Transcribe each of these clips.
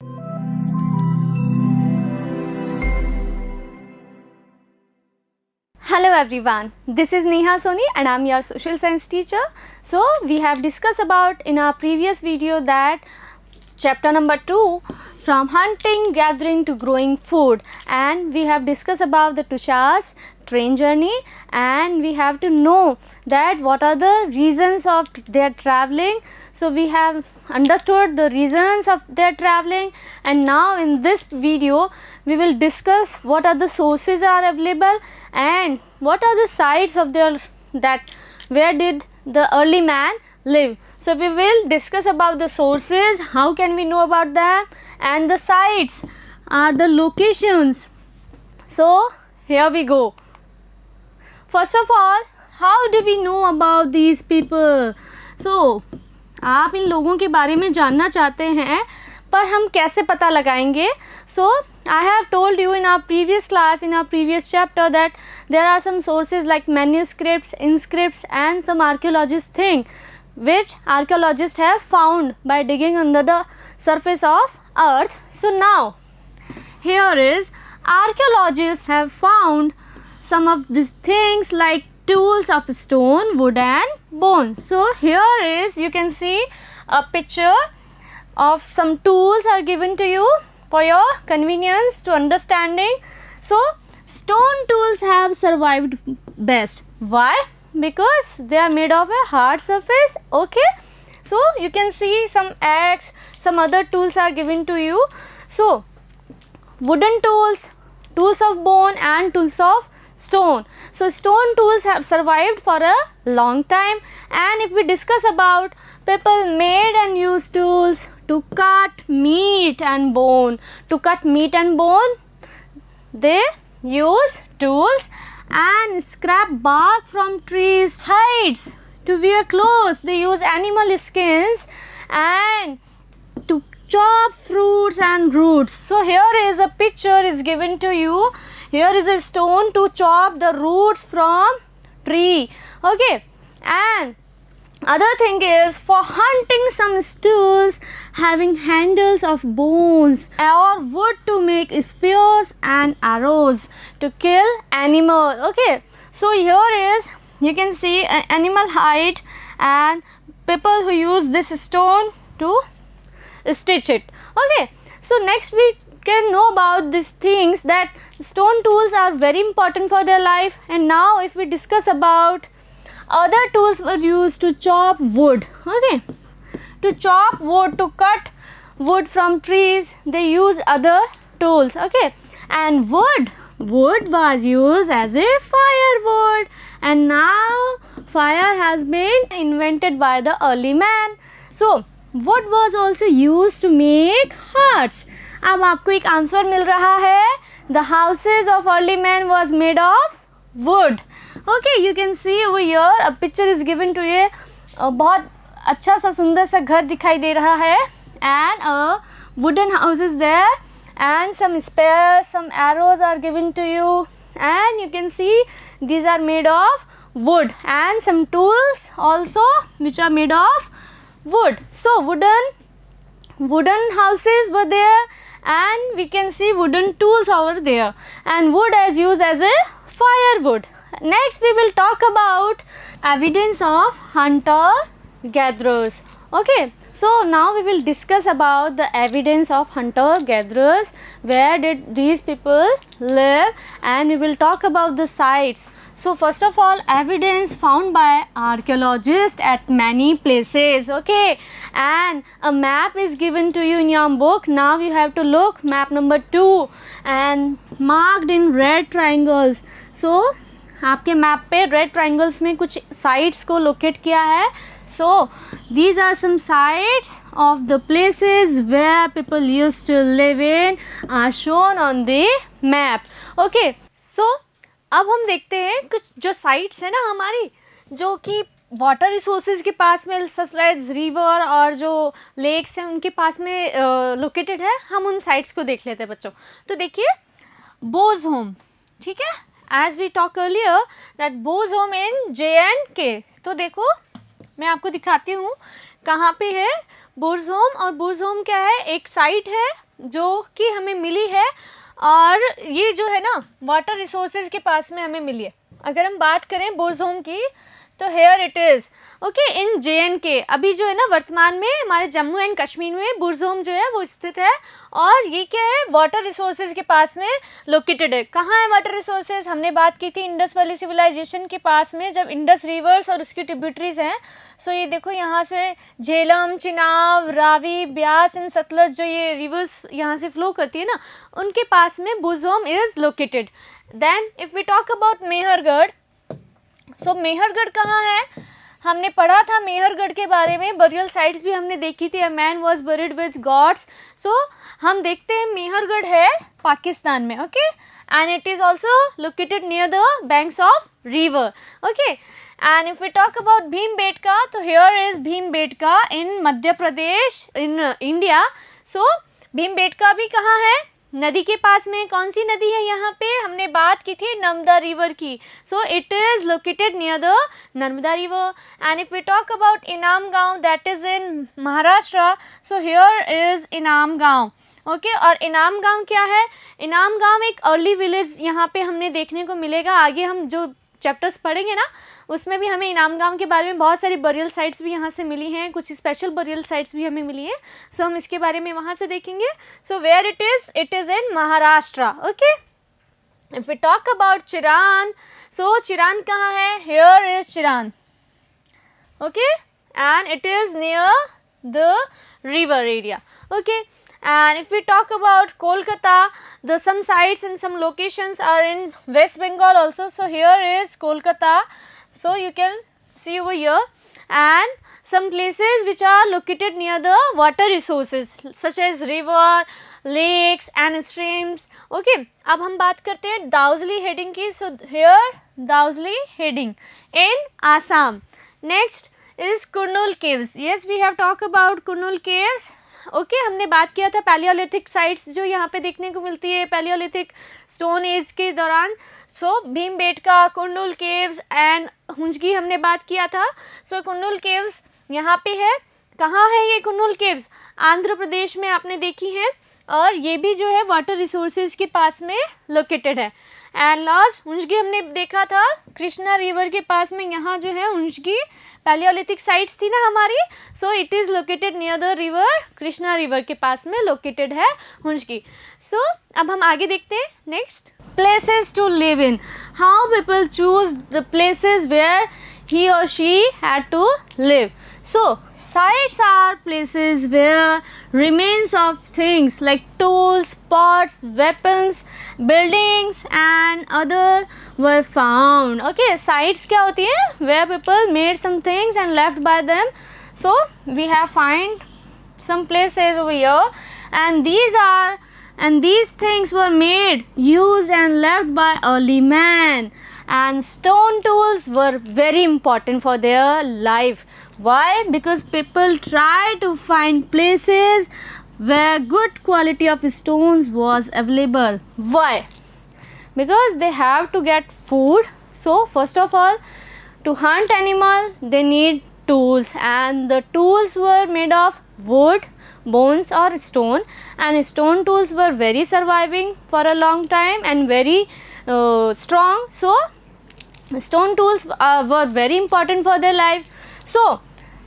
Hello everyone, this is Neha Soni and I am your social science teacher. So we have discussed about in our previous video that chapter number 2, from hunting, gathering to growing food, and we have discussed about the Tushar's train journey, and we have to know that what are the reasons of their traveling. So we have understood the reasons of their traveling, and now in this video we will discuss what are the sources are available and what are the sites of their that where did the early man live. So we will discuss about the sources, how can we know about them, and the sites are the locations. So here we go. First of all, how do we know about these people? So आप इन लोगों के बारे में जानना चाहते हैं, पर हम कैसे पता लगाएंगे? So I have told you in our previous class, in our previous chapter, that there are some sources like manuscripts, inscripts and some archaeologists thing which archaeologists have found by digging under the surface of earth. So now here is archaeologists have found some of these things like tools of stone, wood and bone. So here is, you can see a picture of some tools are given to you for your convenience to understanding. So stone tools have survived best. Why? Because they are made of a hard surface. Okay, so you can see some axe, some other tools are given to you. So wooden tools, tools of bone and tools of stone. So stone tools have survived for a long time. And if we discuss about people made and used tools to cut meat and bone, to cut meat and bone, they use tools. And scrap bark from trees, hides to wear clothes, they use animal skins, and to chop fruits and roots. So here is a picture is given to you. Here is a stone to chop the roots from tree. Okay, and other thing is for hunting, some stools having handles of bones or wood to make spears and arrows to kill animal. Okay, so here is, you can see animal hide and people who use this stone to stitch it. Okay, so next we can know about these things that stone tools are very important for their life. And now if we discuss about other tools were used to chop wood. Okay, to chop wood, to cut wood from trees, they use other tools. Okay, and wood was used as a firewood, and now fire has been invented by the early man. So wood was also used to make huts. अब आपको एक answer मिल रहा है, the houses of early man was made of wood. Okay, you can see over here a picture is given to you. बहुत अच्छा सा सुंदर सा घर दिखाई दे रहा है, and a wooden house is there, and some spears, some arrows are given to you, and you can see these are made of wood, and some tools also which are made of wood. So wooden houses were there, and we can see wooden tools over there, and wood is used as a firewood. Next we will talk about evidence of hunter gatherers. Okay, so now we will discuss about the evidence of hunter gatherers, where did these people live, and we will talk about the sites. So first of all, evidence found by archaeologists at many places. Okay, and a map is given to you in your book. Now you have to look map number 2 and marked in red triangles. So आपके map पे red triangles में कुछ sites को locate किया है. So these are some sites of the places where people used to live in are shown on the map. Okay, so अब हम देखते हैं कुछ जो साइट्स है ना हमारी, जो कि वाटर रिसोर्सेज के पास में, सच लाइक रिवर और जो लेक्स हैं उनके पास में लोकेटेड है. हम उन साइट्स को देख लेते हैं बच्चों. तो देखिए बोज होम, ठीक है, as we talk earlier that bows home in J&K. तो देखो मैं आपको दिखाती हूँ कहाँ पे है? बुर्ज होम। और बुर्ज होम क्या है? एक साइट है जो कि हमें मिली है, और ये जो है ना वाटर रिसोर्सेज के पास में हमें मिली है। अगर हम बात करें बुर्ज होम की, तो here it is okay in JNK। अभी जो है ना वर्तमान में हमारे जम्मू एंड कश्मीर में बुर्ज होम जो है वो स्थित है, और ये क्या है? वाटर रिसोर्सेज के पास में लोकेटेड है। कहाँ है वाटर रिसोर्सेज? हमने बात की थी इंडस वैली सिविलाइजेशन के पास में, जब इंडस रिवर्स और उसकी ट्रिब्यूटरीज हैं। सो ये देखो यहाँ से झेलम, चिनाब, रावी, ब्यास एंड सतलज जो ये रिवर्स यहाँ से फ्लो करती है ना, उनके पास में Burzahom is located. Then if we talk about Mehrgarh, so Mehrgarh कहाँ है? हमने पढ़ा था मेहरगढ़ के बारे में, बरियल साइट्स भी हमने देखी थी, a man was buried with gods. So हम देखते हैं मेहरगढ़ है पाकिस्तान में, okay, and it is also located near the banks of river, okay. And if we talk about Bhimbetka, तो here is Bhimbetka in Madhya Pradesh in India. So Bhimbetka भी कहाँ है? नदी के पास में। कौन सी नदी है यहाँ पे? हमने बात की थी नर्मदा रिवर की। So it is located near the Narmada river. And if we talk about Inamgaon, that is in Maharashtra. So here is Inamgaon, okay. और इनाम गाँव क्या है? इनाम गाँव एक अर्ली विलेज यहाँ पे हमने देखने को मिलेगा। आगे हम जो चैप्टर्स पढ़ेंगे ना, उसमें भी हमें इनाम गाँव के बारे में बहुत सारी बरियल साइट्स भी यहाँ से मिली हैं, कुछ स्पेशल बरियल साइट्स भी हमें मिली हैं। सो हम इसके बारे में वहाँ से देखेंगे। So where it is in Maharashtra, okay. If we talk about Chirand, so Chirand कहाँ है? Here is Chirand, okay, and it is near the river area, okay. And if we talk about Kolkata, some sites and some locations are in West Bengal also. So here is Kolkata. So you can see over here, and some places which are located near the water resources such as river, lakes and streams. Okay. अब हम बात करते हैं दाउजली हेडिंग की. So here Daojali Hading in Assam. Next is Kundul Caves. Yes, we have talked about Kundul Caves. Okay हमने बात किया था पैलियोलिथिक साइट्स जो यहाँ पे देखने को मिलती है पैलियोलिथिक स्टोन एज के दौरान. सो भीमबेटका, कुंडुल केव्स एंड हुंजगी हमने बात किया था. सो कुंडुल केव्स यहाँ पे है. कहाँ है ये कुंडुल केव्स? आंध्र प्रदेश में आपने देखी हैं, और ये भी जो है वाटर रिसोर्सेज के पास में लोकेटेड है. एंड लास्ट हुंजगी हमने देखा था कृष्णा रिवर के पास में. यहाँ जो है हुंजगी पैलियोलिथिक साइट्स थी ना हमारी. सो it is located near the river, Krishna river के पास में लोकेटेड है हुंजगी. सो अब हम आगे देखते हैं. Next, places to live in. How people choose the places where he or she had to live. So sites are places where remains of things like tools, pots, weapons, buildings and other were found. Okay, sites क्या होती है? Where people made some things and left by them. So we have find some places over here, and these things were made, used and left by early man. And stone tools were very important for their life. Why? Because people try to find places where good quality of stones was available. Why? Because they have to get food. So first of all, to hunt animal they need tools, and the tools were made of wood, bones or stone, and stone tools were very surviving for a long time and very strong. So stone tools were very important for their life. So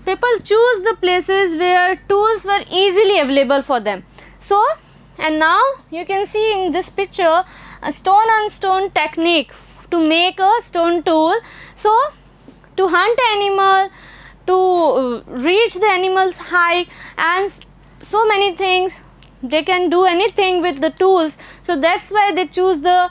people choose the places where tools were easily available for them. So and now you can see in this picture a stone on stone technique to make a stone tool. So to hunt animal, to reach the animal's height and so many things, they can do anything with the tools. So that's why they choose the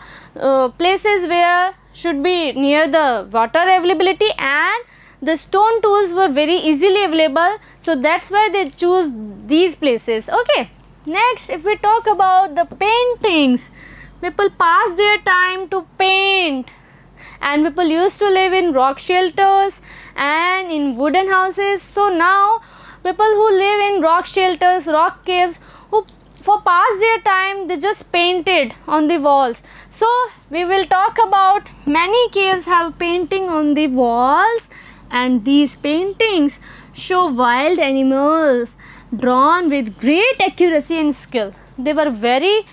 places where should be near the water availability, and the stone tools were very easily available. So that's why they choose these places. Okay, next if we talk about the paintings, people pass their time to paint, and people used to live in rock shelters and in wooden houses. So now people who live in rock shelters, rock caves, who for pass their time they just painted on the walls. So we will talk about many caves have painting on the walls, and these paintings show wild animals drawn with great accuracy and skill. They were very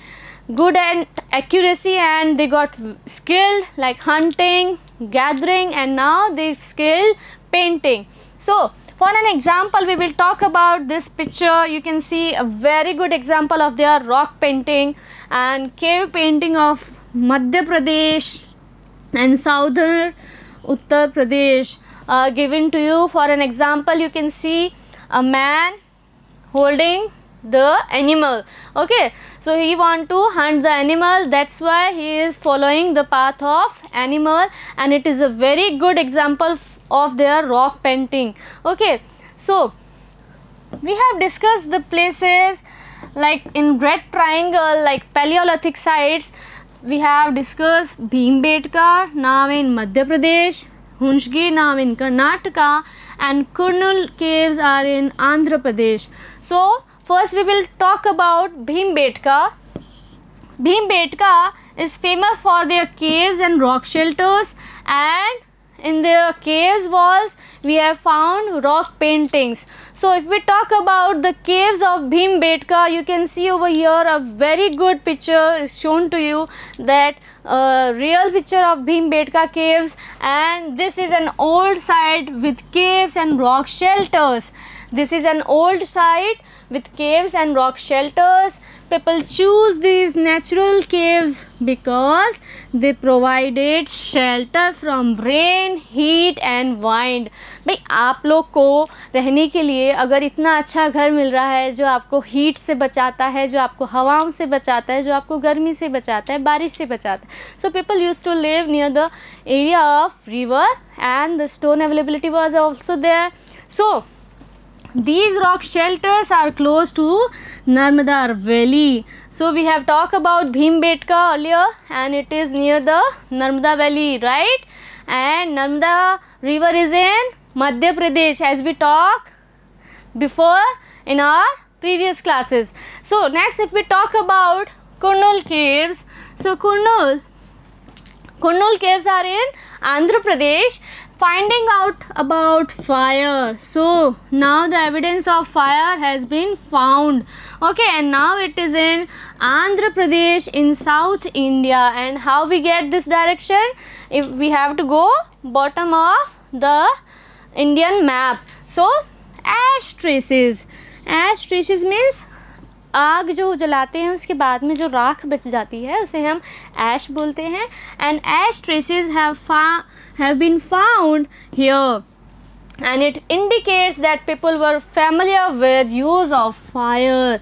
good at accuracy and they got skilled like hunting, gathering, and now they skilled painting. So for an example, we will talk about this picture. You can see a very good example of their rock painting and cave painting of Madhya Pradesh and southern Uttar Pradesh given to you. For an example, you can see a man holding the animal. Okay, so he want to hunt the animal, that's why he is following the path of animal, and it is a very good example of their rock painting. Okay, so we have discussed the places like in red triangle, like Paleolithic sites. We have discussed Bhimbetka, now in Madhya Pradesh, Hunchgi, now in Karnataka, and Kundul Caves are in Andhra Pradesh. So first we will talk about Bhimbetka. Bhimbetka is famous for their caves and rock shelters, and in their caves walls we have found rock paintings. So if we talk about the caves of Bhimbetka, you can see over here a very good picture is shown to you, that real picture of Bhimbetka caves, and this is an old site with caves and rock shelters. This is an old site with caves and rock shelters. People choose these natural caves because they provided shelter from rain, heat and wind. भाई आप लोग को रहने के लिए अगर इतना अच्छा घर मिल रहा है जो आपको हीट से बचाता है, जो आपको हवाओं से बचाता है, जो आपको गर्मी से बचाता है, बारिश से बचाता है, so people used to live near the area of river and the stone availability was also there. So these rock shelters are close to Narmada Valley. So we have talked about Bhimbetka earlier, and it is near the Narmada Valley, right? And Narmada river is in Madhya Pradesh, as we talked before in our previous classes. So next, if we talk about Kundul Caves, so Kundul Caves are in Andhra Pradesh. Finding out about fire. So now the evidence of fire has been found. Okay, and now it is in Andhra Pradesh in South India. And how we get this direction? If we have to go bottom of the Indian map. So ash traces. Ash traces means आग जो जलाते हैं उसके बाद में जो राख बच जाती है उसे हम ऐश बोलते हैं. And ash traces have been found here, and it indicates that people were familiar with use of fire.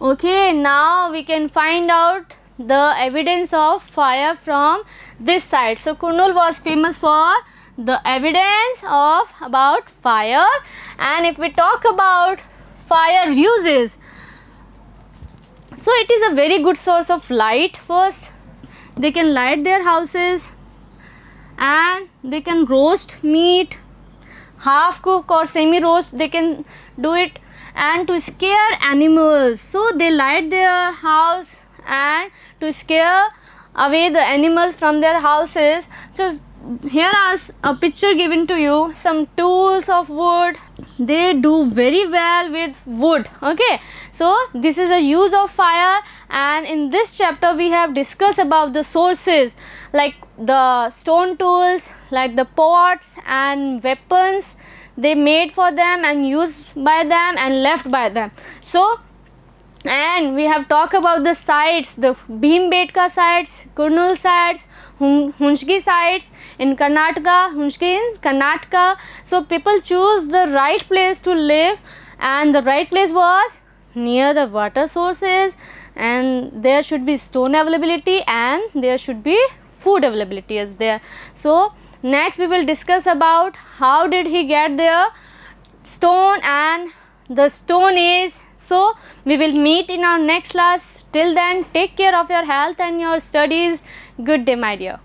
Okay, now we can find out the evidence of fire from this side. So Kundul was famous for the evidence of about fire. And if we talk about fire uses, so it is a very good source of light. First, they can light their houses and they can roast meat, half cook or semi roast, they can do it, and to scare animals. So they light their house and to scare away the animals from their houses. So here are a picture given to you, some tools of wood. They do very well with wood. Okay, so this is a use of fire, and in this chapter we have discussed about the sources like the stone tools, like the pots and weapons they made for them and used by them and left by them. So and we have talked about the sites, the Bhimbetka sites, Kundul sites, Hunchgi sites in Karnataka, Hunchgi in Karnataka. So people choose the right place to live, and the right place was near the water sources, and there should be stone availability and there should be food availability is there. So next we will discuss about how did he get there stone and the stone age. So we will meet in our next class. Till then, take care of your health and your studies. Good day, my dear.